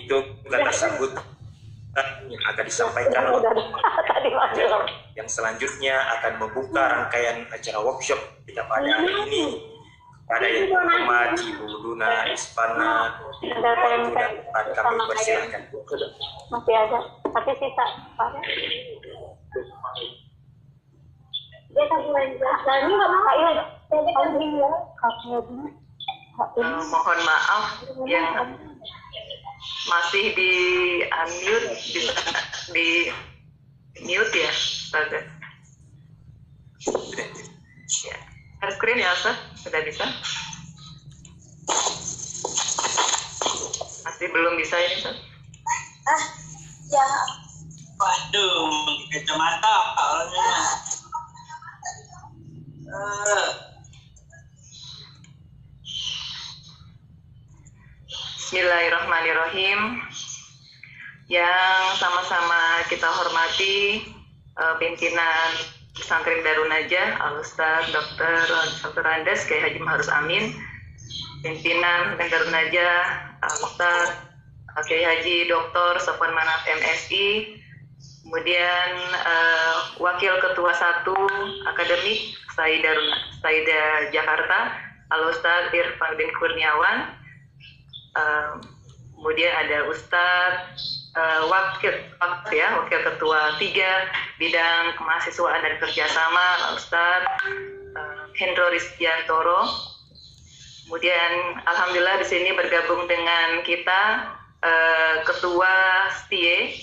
itu kata sambutan yang akan disampaikan oleh yang selanjutnya akan membuka rangkaian acara workshop kita pada hari ini. Pada yang terhormat Ibu Luna Ispana, dan kami persilahkan. Masih ada, tapi sisa apa? Dia kan ini nggak mau mohon maaf yang masih di unmute, bisa di mute ya, Ustazah. Ya. Share screen ya, Ustaz? Sudah bisa? Masih belum bisa ini, Ustaz? Ya. Waduh, kacamata awalnya. Bismillahirrahmanirrahim. Yang sama-sama kita hormati pimpinan Pesantren Darun Najah, Al-Ustaz Dr. Andes Kiai Haji Ma'ruf Amin, pimpinan Darun Najah, Al-Ustaz Kiai Haji Dr. Sofwan Manaf MSI, kemudian Wakil Ketua 1 Akademik Saida Jakarta, Al-Ustaz Irfan bin Kurniawan, kemudian ada Ustadz Wakil Ketua 3 Bidang Kemahasiswaan dan Kerjasama, Ustadz Hendro Rizkyantoro. Kemudian Alhamdulillah di sini bergabung dengan kita Ketua STIE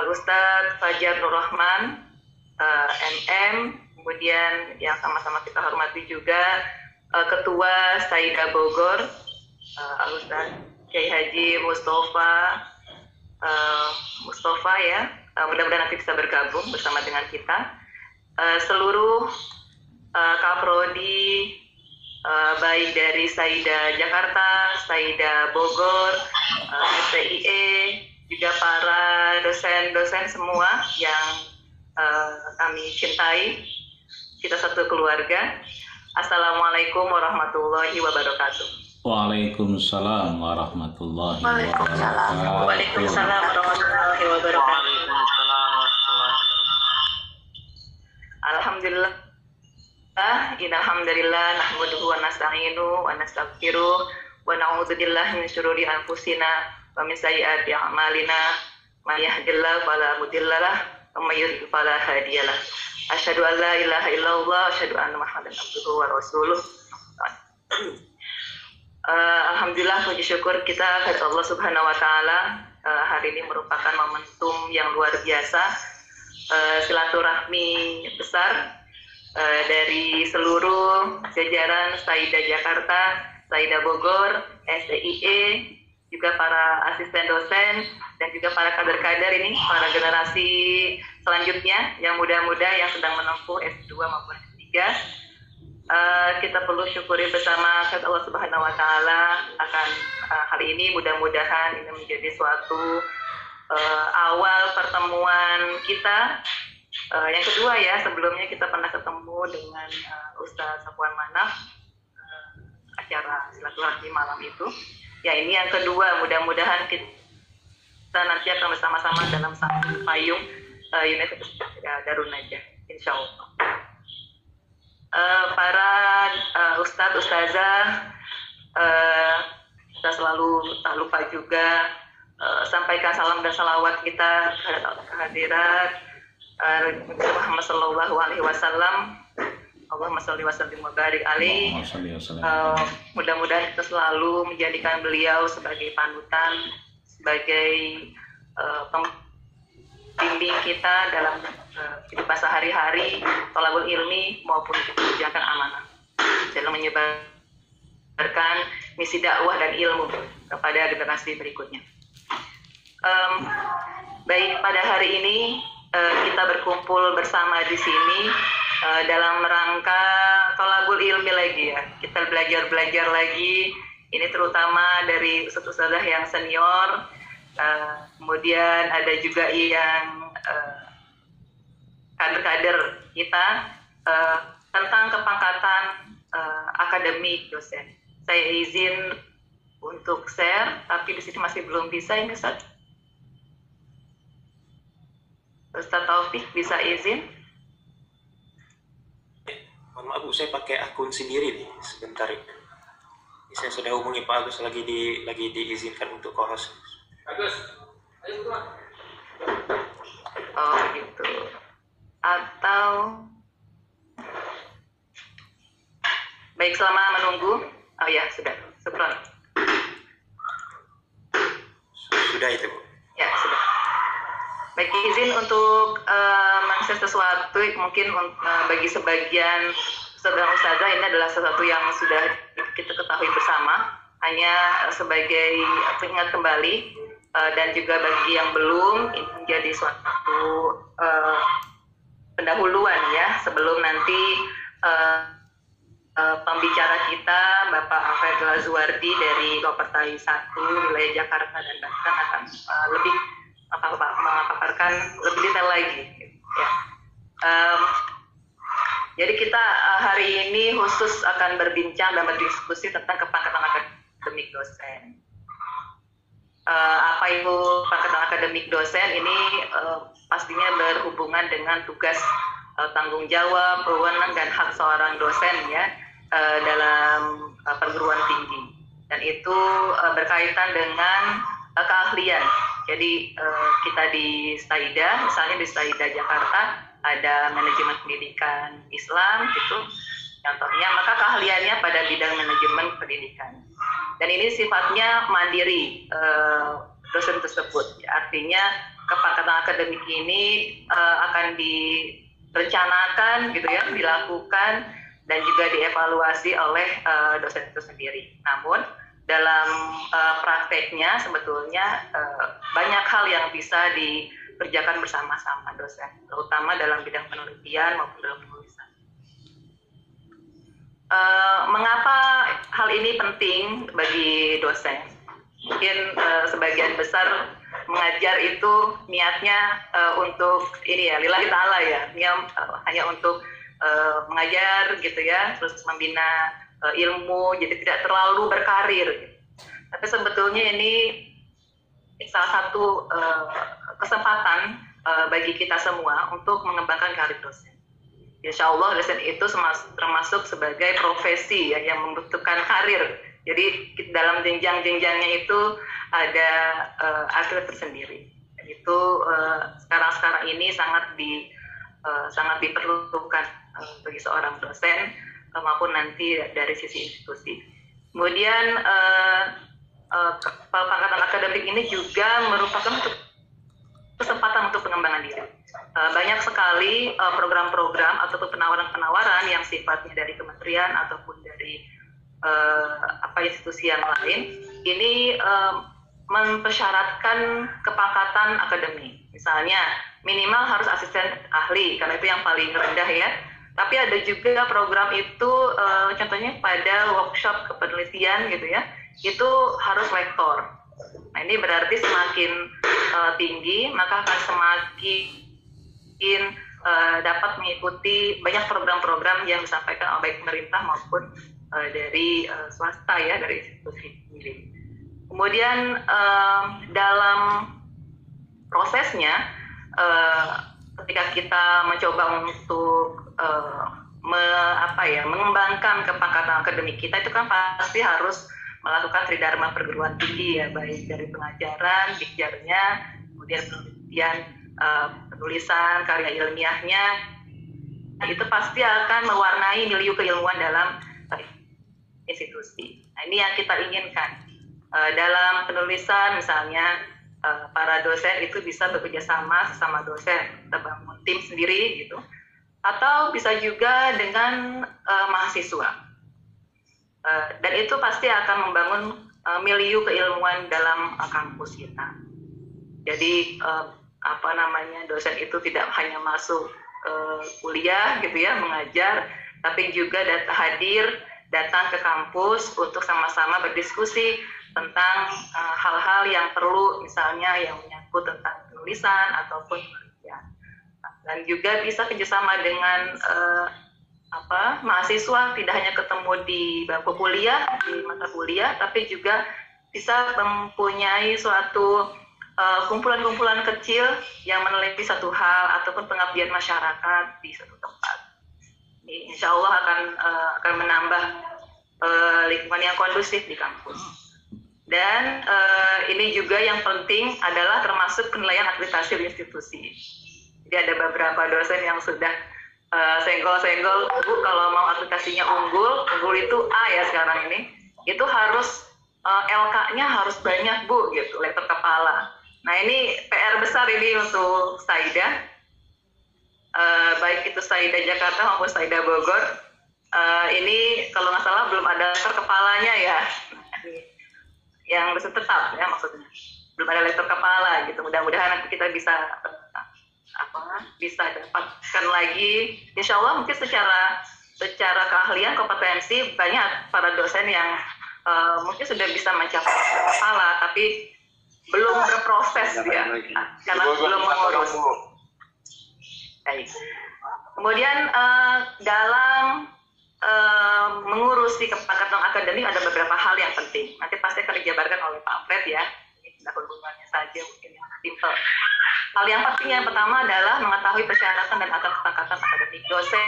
Ustadz Fajar Nur Rahman MM, kemudian yang sama-sama kita hormati juga Ketua Saida Bogor Al-Ustaz Kiai Haji Mustafa ya, mudah-mudahan nanti bisa bergabung bersama dengan kita. Seluruh Kaprodi baik dari Saida Jakarta, Saida Bogor, STIE, juga para dosen-dosen semua yang kami cintai, kita satu keluarga. Assalamualaikum warahmatullahi wabarakatuh. Waalaikumsalam warahmatullahi wabarakatuh. Waalaikumsalam warahmatullahi wabarakatuh. Alhamdulillah. Innalhamdulillah nahmaduhu wa nasta'inu wa nastaghfiruh wa na'udzu billahi min syururi anfusina wa min sayyiati a'malina. May yahdihillahu fala mudhillalah wa may yudhlil fala hadiyalah. Asyhadu an la ilaha illallah wa asyhadu anna Muhammadan abduhu wa rasuluh. Alhamdulillah, puji syukur kita kepada Allah Subhanahu wa Ta'ala. Hari ini merupakan momentum yang luar biasa, silaturahmi besar dari seluruh jajaran Saida Jakarta, Saida Bogor, STIE, juga para asisten dosen dan juga para kader-kader ini, para generasi selanjutnya yang muda-muda yang sedang menempuh S2 maupun S3. Kita perlu syukuri bersama kepada Allah Subhanahu wa Ta'ala akan hari ini. Mudah-mudahan ini menjadi suatu awal pertemuan kita. Yang kedua ya, sebelumnya kita pernah ketemu dengan Ustaz Sofwan Manaf, acara silaturahmi malam itu. Ya, ini yang kedua, mudah-mudahan kita nanti akan bersama-sama dalam satu payung Universitas Darun Najah, insya Allah. Para ustadz, ustazah, kita selalu tak lupa juga sampaikan salam dan salawat kita kehadirat Muhammad Sallallahu Alaihi Wasallam. Allahumma sholli wa sallim wa barik alaihi. Mudah-mudahan kita selalu menjadikan beliau sebagai panutan, sebagai pembimbing kita dalam kehidupan sehari-hari, thalabul ilmi maupun menjalankan amanah dalam menyebarkan misi dakwah dan ilmu kepada generasi berikutnya. Baik, pada hari ini kita berkumpul bersama di sini dalam rangka thalabul ilmi lagi ya. Kita belajar lagi, ini terutama dari ustaz-ustazah yang senior, kemudian ada juga yang kader-kader kita tentang kepangkatan akademik dosen. Saya izin untuk share, tapi di sini masih belum bisa ini Ustaz. Ustaz Taufik bisa izin? Mohon maaf Bu, saya pakai akun sendiri nih, sebentar ini. Saya sudah hubungi Pak Agus lagi diizinkan untuk co-host. Agus, ayo keluar. Oh gitu. Atau baik, selama menunggu. Oh ya, sudah. Syukran. Sudah itu Bu. Ya, sudah. Baik, izin untuk men-share sesuatu mungkin bagi sebagian ustazah ini adalah sesuatu yang sudah kita ketahui bersama, hanya sebagai pengingat kembali dan juga bagi yang belum, ini menjadi suatu pendahuluan ya sebelum nanti pembicara kita Bapak Alfred Lazuardi dari Lopertai 1 wilayah Jakarta dan bahkan akan lebih memaparkan lebih detail lagi ya. Jadi kita hari ini khusus akan berbincang dan berdiskusi tentang kepangkatan akademik dosen. Apa itu pangkatan akademik dosen ini pastinya berhubungan dengan tugas, tanggung jawab, wewenang dan hak seorang dosen ya dalam perguruan tinggi, dan itu berkaitan dengan keahlian. Jadi kita di Staida, misalnya di Staida Jakarta ada manajemen pendidikan Islam gitu contohnya, maka keahliannya pada bidang manajemen pendidikan, dan ini sifatnya mandiri dosen tersebut. Artinya kepangkatan akademik ini akan direncanakan gitu ya, dilakukan dan juga dievaluasi oleh dosen itu sendiri. Namun dalam prakteknya sebetulnya banyak hal yang bisa dikerjakan bersama-sama dosen, terutama dalam bidang penelitian maupun dalam penulisan. Mengapa hal ini penting bagi dosen? Mungkin sebagian besar mengajar itu niatnya untuk ini ya, lillahi ta'ala ya, hanya untuk mengajar gitu ya, terus membina ilmu, jadi tidak terlalu berkarir gitu. Tapi sebetulnya ini salah satu kesempatan bagi kita semua untuk mengembangkan karir dosen. Insya Allah dosen itu termasuk sebagai profesi ya, yang membutuhkan karir. Jadi dalam jenjang-jenjangnya itu ada karir tersendiri. Dan itu sekarang ini sangat diperlukan bagi seorang dosen maupun nanti dari sisi institusi. Kemudian pangkatan akademik ini juga merupakan kesempatan untuk pengembangan diri. Banyak sekali program-program ataupun penawaran-penawaran yang sifatnya dari kementerian ataupun dari institusi yang lain ini mempersyaratkan kepangkatan akademik. Misalnya minimal harus asisten ahli karena itu yang paling rendah ya. Tapi ada juga program itu contohnya pada workshop kepenelitian gitu ya, itu harus lektor. Nah ini berarti semakin tinggi maka akan semakin dapat mengikuti banyak program-program yang disampaikan oleh baik pemerintah maupun dari swasta ya, dari institusi sendiri. Kemudian dalam prosesnya ketika kita mencoba untuk mengembangkan kepangkatan akademik kita itu kan pasti harus melakukan tridharma perguruan tinggi ya, baik dari pengajaran, dikjarnya, kemudian penelitian, penulisan, karya ilmiahnya, itu pasti akan mewarnai milieu keilmuan dalam institusi. Nah, ini yang kita inginkan. Dalam penulisan misalnya para dosen itu bisa bekerja sama sesama dosen, kita bangun tim sendiri gitu, atau bisa juga dengan mahasiswa, dan itu pasti akan membangun milieu keilmuan dalam kampus kita. Jadi dosen itu tidak hanya masuk kuliah gitu ya, mengajar, tapi juga datang ke kampus untuk sama-sama berdiskusi tentang hal-hal yang perlu, misalnya yang menyangkut tentang penulisan ataupun penelitian. Dan juga bisa kerjasama dengan mahasiswa, tidak hanya ketemu di bangku kuliah, di mata kuliah, tapi juga bisa mempunyai suatu kumpulan-kumpulan kecil yang meneliti satu hal ataupun pengabdian masyarakat di satu tempat. Ini insya Allah akan menambah lingkungan yang kondusif di kampus. Dan ini juga yang penting adalah termasuk penilaian akreditasi di institusi. Jadi ada beberapa dosen yang sudah senggol-senggol, Bu, kalau mau akreditasinya unggul itu A ya sekarang ini, itu harus LK-nya harus banyak, Bu, gitu, lektor kepala. Nah ini PR besar ini untuk Saida, baik itu Saida Jakarta maupun Saida Bogor. Ini kalau nggak salah belum ada lektor kepalanya ya, yang dosen tetap ya maksudnya, belum ada lektor kepala gitu. Mudah-mudahan nanti kita bisa dapatkan lagi. Insya Allah mungkin secara keahlian kompetensi banyak para dosen yang mungkin sudah bisa mencapai kepala, tapi belum berproses ya, karena belum mengurus. Baik. Kemudian dalam mengurusi kepakatan akademik ada beberapa hal yang penting. Nanti pasti akan dijabarkan oleh Pak Fred ya. Ini sudah hubungannya saja mungkin yang simple. Hal yang penting yang pertama adalah mengetahui persyaratan dan atas kesepakatan akademik dosen.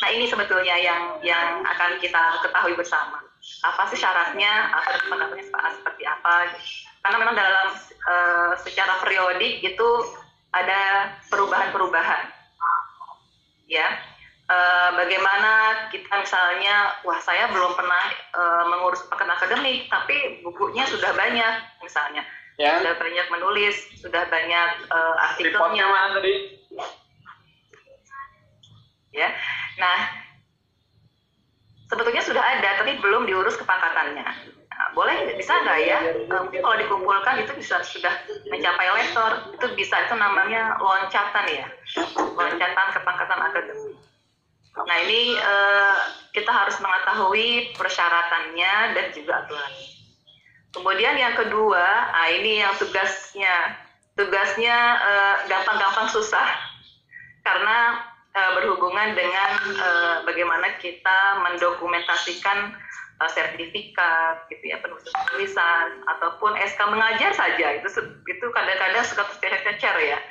Nah ini sebetulnya yang akan kita ketahui bersama. Apa sih syaratnya, kesepakatannya seperti apa? Karena memang dalam secara periodik itu ada perubahan-perubahan. Ya, bagaimana kita misalnya, wah saya belum pernah mengurus kesepakatan akademik, tapi bukunya sudah banyak misalnya. Ya. Sudah banyak menulis, sudah banyak artikelnya. Ya, nah sebetulnya sudah ada, tapi belum diurus kepangkatannya. Nah, boleh, bisa nggak ya? Mungkin kalau dikumpulkan itu bisa sudah mencapai lektor, itu bisa, itu namanya loncatan ya, loncatan kepangkatan akademik. Nah ini kita harus mengetahui persyaratannya dan juga aturannya. Kemudian yang kedua, ini yang tugasnya gampang-gampang susah, karena berhubungan dengan bagaimana kita mendokumentasikan sertifikat, gitu ya, penulisan ataupun SK mengajar saja itu kadang-kadang suka tercecer ya.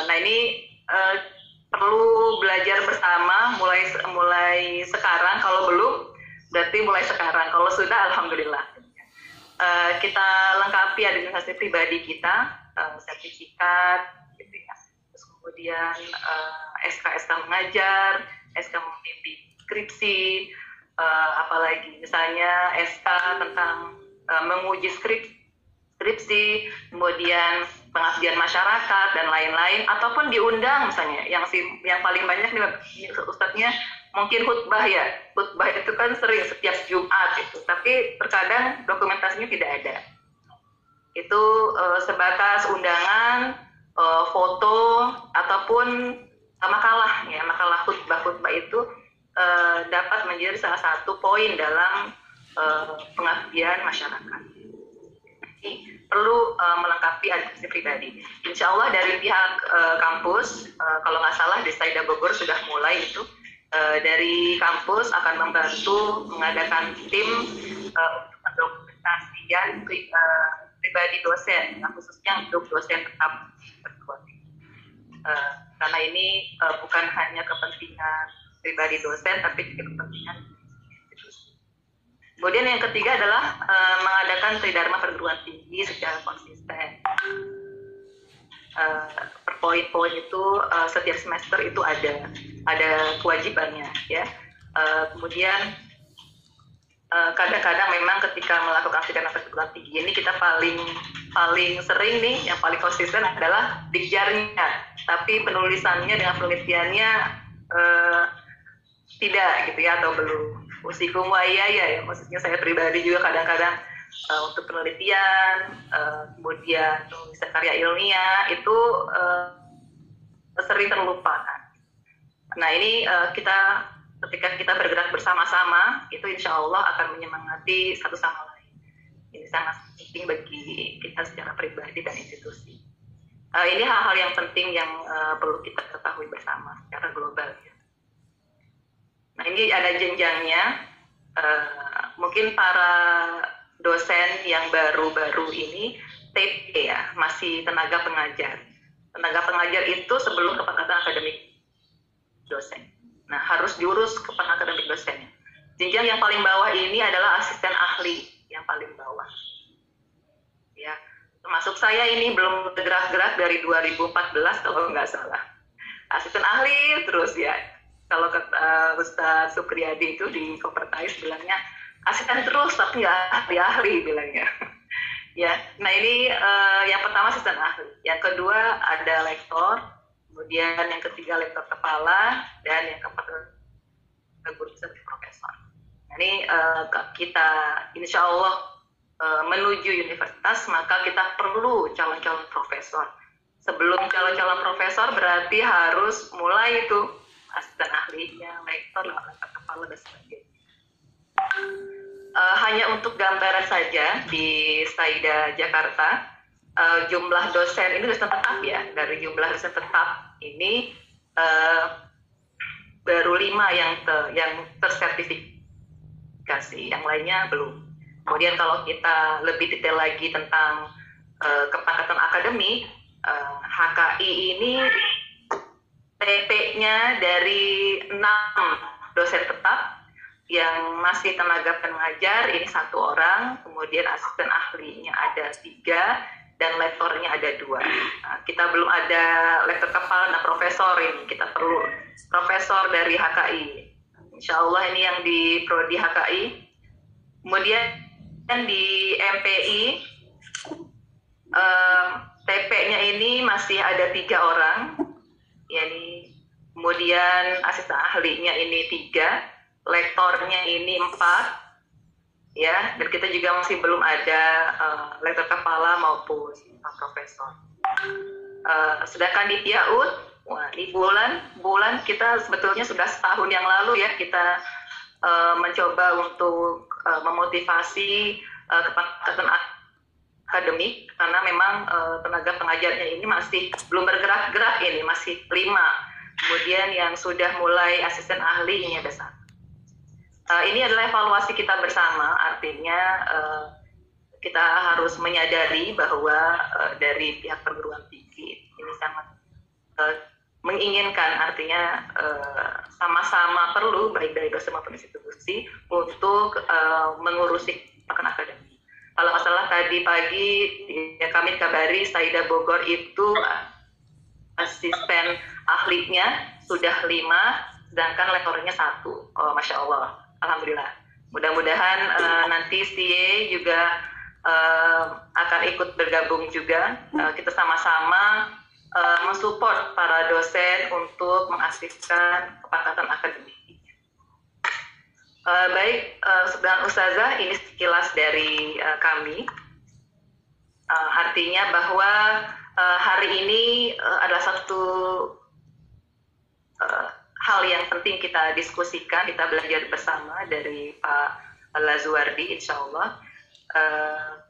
Nah ini perlu belajar bersama mulai sekarang. Kalau belum berarti mulai sekarang. Kalau sudah alhamdulillah. Kita lengkapi administrasi pribadi kita, sertifikat, gitu ya. Terus kemudian SK mengajar, SK membimbing skripsi, apalagi misalnya SK tentang menguji skripsi, kemudian pengabdian masyarakat dan lain-lain, ataupun diundang misalnya yang paling banyak nih Ustadznya mungkin khutbah ya. Khutbah itu kan sering setiap Jumat itu, tapi terkadang dokumentasinya tidak ada. Itu sebatas undangan, foto ataupun makalah ya, makalah khutbah itu dapat menjadi salah satu poin dalam pengabdian masyarakat. Jadi perlu melengkapi administrasi pribadi. Insya Allah dari pihak kampus, kalau nggak salah di Saida Bogor sudah mulai itu, dari kampus akan membantu mengadakan tim untuk mendokumentasikan pribadi dosen, khususnya untuk dosen tetap perguruan tinggi. Karena ini bukan hanya kepentingan pribadi dosen, tapi juga kepentingan institusi. Kemudian yang ketiga adalah mengadakan tridharma perguruan tinggi secara konsisten. Per poin-poin itu setiap semester itu ada kewajibannya ya. Kemudian kadang-kadang memang ketika melakukan tridharma perguruan tinggi ini kita paling sering nih, yang paling konsisten adalah dikjarnya, tapi penulisannya dengan penelitiannya tidak gitu ya, atau belum. Usikum wa ya, maksudnya saya pribadi juga kadang-kadang untuk penelitian, kemudian tulisan karya ilmiah itu sering terlupakan. Nah ini ketika kita bergerak bersama-sama, itu insya Allah akan menyemangati satu sama lain. Ini sangat penting bagi kita secara pribadi dan institusi. Ini hal-hal yang penting yang perlu kita ketahui bersama secara global ya. Nah ini ada jenjangnya. Mungkin para dosen yang baru-baru ini TP ya, masih tenaga pengajar. Tenaga pengajar itu sebelum kepangkatan akademik dosen. Nah, harus diurus kepangkatan akademik dosennya. Jenjang yang paling bawah ini adalah asisten ahli yang paling bawah. Ya, termasuk saya ini belum bergerak-gerak dari 2014 kalau nggak salah. Asisten ahli terus ya. Kalau Ustaz Supriyadi itu di Kopertais bilangnya asisten terus tapi nggak ahli-ahli bilangnya. Ya, nah ini yang pertama asisten ahli. Yang kedua ada lektor, kemudian yang ketiga lektor kepala, dan yang keempat guru besar profesor. Nah, ini kita insya Allah menuju universitas, maka kita perlu calon-calon profesor. Sebelum calon-calon profesor berarti harus mulai itu asisten ahlinya, lektor, lektor kepala dan sebagainya. Hanya untuk gambaran saja di Saida Jakarta, jumlah dosen ini dosen tetap ya, dari jumlah dosen tetap ini baru 5 yang tersertifikasi, yang lainnya belum. Kemudian kalau kita lebih detail lagi tentang kepangkatan akademik, HKI ini TP-nya dari 6 dosen tetap, yang masih tenaga pengajar ini 1 orang, kemudian asisten ahlinya ada 3, dan lektornya ada 2. Nah, kita belum ada lektor kepala dan profesor ini, kita perlu profesor dari HKI. Insya Allah ini yang di prodi HKI. Kemudian di MPI TP-nya ini masih ada 3 orang, yakni kemudian asisten ahlinya ini 3, lektornya ini 4, ya, dan kita juga masih belum ada lektor kepala maupun profesor. Sedangkan di PIAUD, di bulan kita sebetulnya sudah setahun yang lalu ya kita mencoba untuk memotivasi kepangkatan akademik, karena memang tenaga pengajarnya ini masih belum bergerak-gerak, ini masih 5. Kemudian yang sudah mulai asisten ahli ini ada 1. Ini adalah evaluasi kita bersama, artinya kita harus menyadari bahwa dari pihak perguruan tinggi ini sangat menginginkan, artinya sama-sama perlu baik dari dosen maupun institusi untuk mengurusi kepangkatan akademik. Kalau masalah tadi pagi ya, kami kabari Saida Bogor itu asisten ahlinya sudah 5, sedangkan lektornya 1. Oh, Masya Allah. Alhamdulillah. Mudah-mudahan nanti CA juga akan ikut bergabung juga. Kita sama-sama mensupport para dosen untuk mengaktifkan kepangkatan akademik. Baik, Saudara Ustazah, ini sekilas dari kami. Artinya bahwa hari ini adalah satu hal yang penting kita diskusikan, kita belajar bersama dari Pak Lazuardi, insya Allah.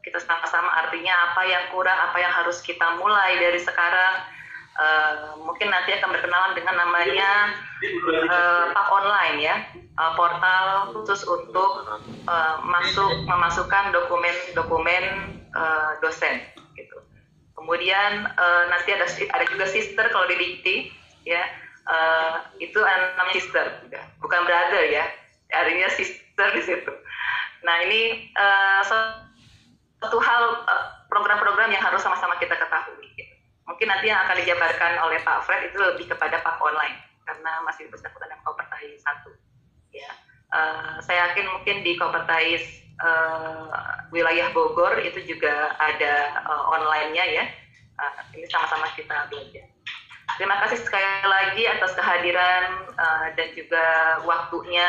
Kita sama-sama artinya apa yang kurang, apa yang harus kita mulai dari sekarang. Mungkin nanti akan berkenalan dengan namanya Pak Online ya, portal khusus untuk memasukkan dokumen-dokumen dosen gitu. Kemudian nanti ada juga sister kalau di Dikti ya. Itu namanya sister, bukan brother ya, artinya sister di situ. Nah ini satu hal program-program yang harus sama-sama kita ketahui. Gitu. Mungkin nanti yang akan dijabarkan oleh Pak Fred itu lebih kepada Pak Online karena masih bersangkutan dengan Kopertais 1. Ya, saya yakin mungkin di Kopertais wilayah Bogor itu juga ada online-nya ya. Ini sama-sama kita belajar. Terima kasih sekali lagi atas kehadiran dan juga waktunya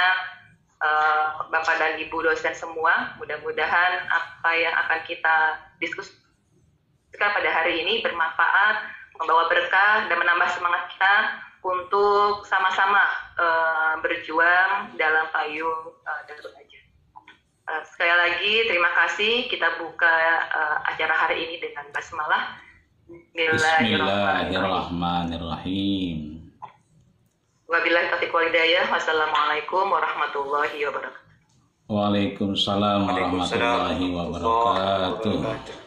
Bapak dan Ibu dosen semua. Mudah-mudahan apa yang akan kita diskusikan pada hari ini bermanfaat, membawa berkah dan menambah semangat kita untuk sama-sama berjuang dalam payung dan belajar. Sekali lagi terima kasih. Kita buka acara hari ini dengan basmalah. Bismillahirrahmanirrahim. Wabillahi taufiq wal hidayah. Wassalamualaikum warahmatullahi wabarakatuh. Waalaikumsalam warahmatullahi wabarakatuh.